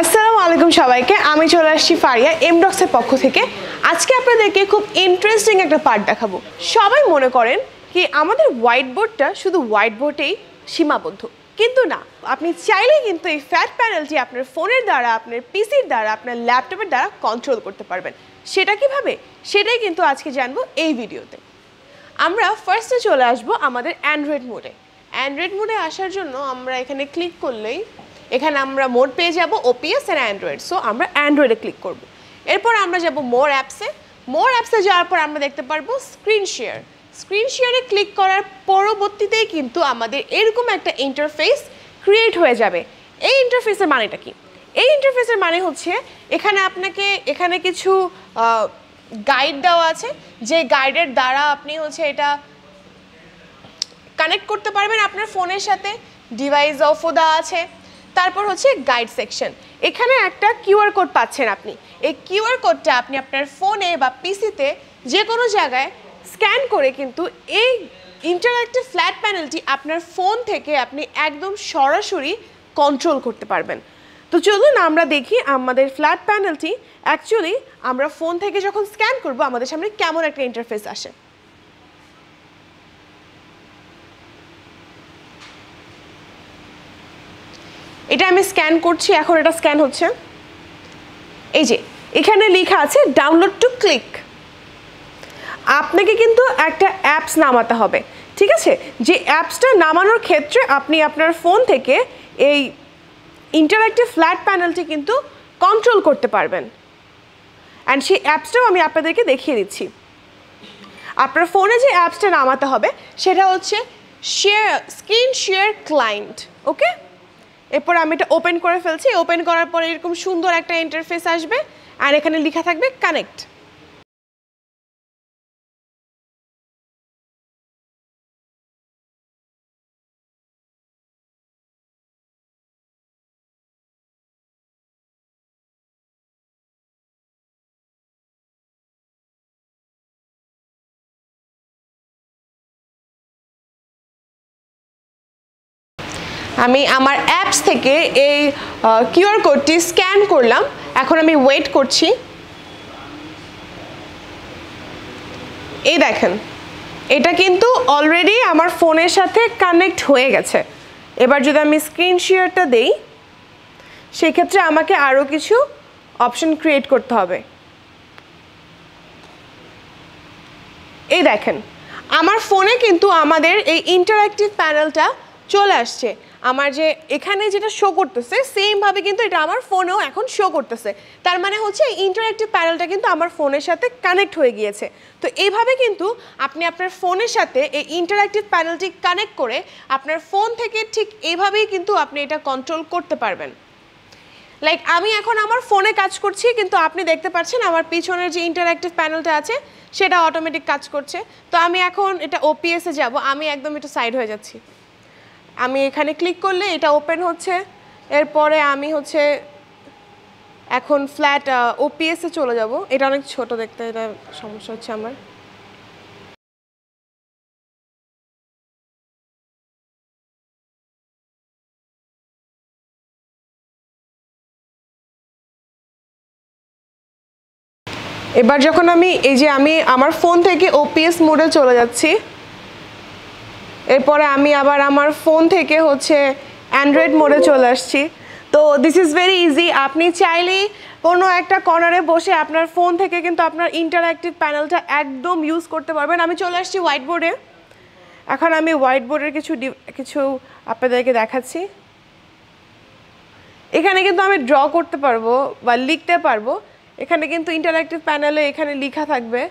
আসসালামু আলাইকুম সবাইকে, আমি চলে আসছি ফারিয়া এমডক্সের পক্ষ থেকে। আজকে আপনাদেরকে খুব ইন্টারেস্টিং একটা পার্ট দেখাবো। সবাই মনে করেন কি আমাদের হোয়াইট বোর্ডটা শুধু হোয়াইট বোর্ডেই সীমাবদ্ধ, কিন্তু না, আপনি চাইলেই কিন্তু এই ফ্ল্যাট প্যানেলটি আপনার ফোনের দ্বারা, আপনার পিসির দ্বারা, আপনার ল্যাপটপের দ্বারা কন্ট্রোল করতে পারবেন। সেটা কিভাবে, সেটাই কিন্তু আজকে জানবো এই ভিডিওতে। আমরা ফার্স্টে চলে আসবো আমাদের অ্যান্ড্রয়েড মোডে। অ্যান্ড্রয়েড মোডে আসার জন্য আমরা এখানে ক্লিক করলেই এখানে আমরা মোড পেয়ে যাব ওপিএস এন্ড অ্যান্ড্রয়েড। সো আমরা অ্যান্ড্রয়েডে ক্লিক করব। এরপর আমরা যাব মোর অ্যাপসে। মোর অ্যাপসে যাওয়ার পর আমরা দেখতে পারবো স্ক্রিন শেয়ার। স্ক্রিন শেয়ারে ক্লিক করার পরবর্তীতেই কিন্তু আমাদের এরকম একটা ইন্টারফেস ক্রিয়েট হয়ে যাবে। এই ইন্টারফেসের মানেটা কি? এই ইন্টারফেসের মানে হচ্ছে এখানে কিছু গাইড দেওয়া আছে, যে গাইডের দ্বারা আপনি এটা কানেক্ট করতে পারবেন আপনার ফোনের সাথে। ডিভাইস অফও দেওয়া আছে। তারপর গাইড সেকশন। এখানে একটা কিউআর কোড পাচ্ছেন আপনি। এই কিউআর কোডটা আপনি আপনার ফোনে বা পিসিতে যে কোনো জায়গায় স্ক্যান করে কিন্তু এই ইন্টারঅ্যাক্টিভ ফ্ল্যাট প্যানেলটি আপনার ফোন থেকে আপনি একদম সরাসরি কন্ট্রোল করতে পারবেন। তো চলুন আমরা দেখি আমাদের ফ্ল্যাট প্যানেলটি অ্যাকচুয়ালি আমরা ফোন থেকে যখন স্ক্যান করব আমাদের সামনে কেমন একটা ইন্টারফেস আসে। এটা আমি স্ক্যান করছি, এখন এটা স্ক্যান হচ্ছে। এই যে এখানে লেখা আছে ডাউনলোড টু ক্লিক। আপনাকে কিন্তু একটা অ্যাপস নামাতে হবে, ঠিক আছে? যে অ্যাপসটা নামানোর ক্ষেত্রে আপনি আপনার ফোন থেকে এই ইন্টারঅ্যাক্টিভ ফ্ল্যাট প্যানেলটি কিন্তু কন্ট্রোল করতে পারবেন। অ্যান্ড সেই অ্যাপসটাও আমি আপনাদেরকে দেখিয়ে দিচ্ছি। আপনার ফোনে যে অ্যাপসটা নামাতে হবে সেটা হচ্ছে স্ক্রিন শেয়ার ক্লায়েন্ট। ওকে, এরপর আমি এটা ওপেন করে ফেলছি। ওপেন করার পরে এরকম সুন্দর একটা ইন্টারফেস আসবে আর এখানে লেখা থাকবে কানেক্ট। আমি আমার অ্যাপস থেকে এই কিউআর কোডটি স্ক্যান করলাম। এখন আমি ওয়েট করছি। এই দেখেন, এটা কিন্তু অলরেডি আমার ফোনের সাথে কানেক্ট হয়ে গেছে। এবার যদি আমি স্ক্রিন শেয়ারটা দেই, সেক্ষেত্রে আমাকে আরও কিছু অপশন ক্রিয়েট করতে হবে। এই দেখেন, আমার ফোনে কিন্তু আমাদের এই ইন্টারঅ্যাক্টিভ প্যানেলটা চলে আসছে। আমার যে এখানে যেটা শো করতেছে সেমভাবে কিন্তু এটা আমার ফোনেও এখন শো করতেছে। তার মানে এই ইন্টারঅ্যাক্টিভ প্যানেলটা কিন্তু আমার ফোনের সাথে কানেক্ট হয়ে গিয়েছে। তো এইভাবে কিন্তু আপনি আপনার ফোনের সাথে এই ইন্টারঅ্যাক্টিভ প্যানেলটি কানেক্ট করে আপনার ফোন থেকে ঠিক এইভাবেই কিন্তু আপনি এটা কন্ট্রোল করতে পারবেন। লাইক আমি এখন আমার ফোনে কাজ করছি, কিন্তু আপনি দেখতে পাচ্ছেন আমার পিছনের যে ইন্টারঅ্যাক্টিভ প্যানেলটা আছে সেটা অটোমেটিক কাজ করছে। তো আমি এখন এটা ওপিএসে যাব। আমি একদম একটু সাইড হয়ে যাচ্ছি। আমি এখানে ক্লিক করলে এটা ওপেন হচ্ছে। এরপরে আমি এখন ফ্ল্যাট ওপিএসে চলে যাব। এটা অনেক ছোট দেখতে, এটা সমস্যা হচ্ছে আমার। এবার যখন আমি আমার ফোন থেকে ওপিএস মোডে চলে যাচ্ছি, এরপরে আমি আবার আমার ফোন থেকে অ্যান্ড্রয়েড মোডে চলে আসছি। তো দিস ইজ ভেরি ইজি। আপনি চাইলেই কোনো একটা কর্নারে বসে আপনার ফোন থেকে কিন্তু আপনার ইন্টারঅ্যাক্টিভ প্যানেলটা একদম ইউজ করতে পারবেন। আমি চলে আসছি হোয়াইট বোর্ডে। এখন আমি হোয়াইট বোর্ডের কিছু আপনাদেরকে দেখাচ্ছি। এখানে কিন্তু আমি ড্র করতে পারবো বা লিখতে পারবো। এখানে কিন্তু ইন্টারঅ্যাক্টিভ প্যানেলে এখানে লেখা থাকবে।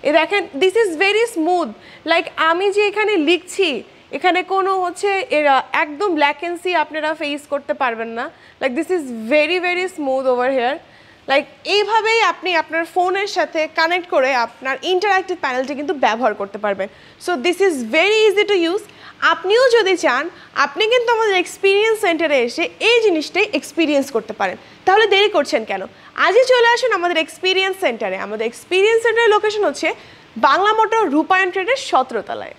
এই দেখেন, this is very smooth. Like আমি যে এখানে লিখছি, এখানে কোনো একদম ল্যাকেন্সি আপনারা ফেস করতে পারবেন না। Like this is very very smooth over here. Like এইভাবেই আপনি আপনার ফোনের সাথে কানেক্ট করে আপনার ইন্টারঅ্যাক্টিভ প্যানেলটি কিন্তু ব্যবহার করতে পারবেন। So this is very easy to use. আপনিও যদি চান, আপনি কিন্তু আমাদের এক্সপিরিয়েন্স সেন্টারে এসে এই জিনিসটাই এক্সপিরিয়েন্স করতে পারেন। তাহলে দেরি করছেন কেন? আজই চলে আসুন আমাদের এক্সপিরিয়েন্স সেন্টারে। আমাদের এক্সপিরিয়েন্স সেন্টারের লোকেশন হচ্ছে বাংলা মোটর রূপায়ণ ট্রেডের 17 তলায়।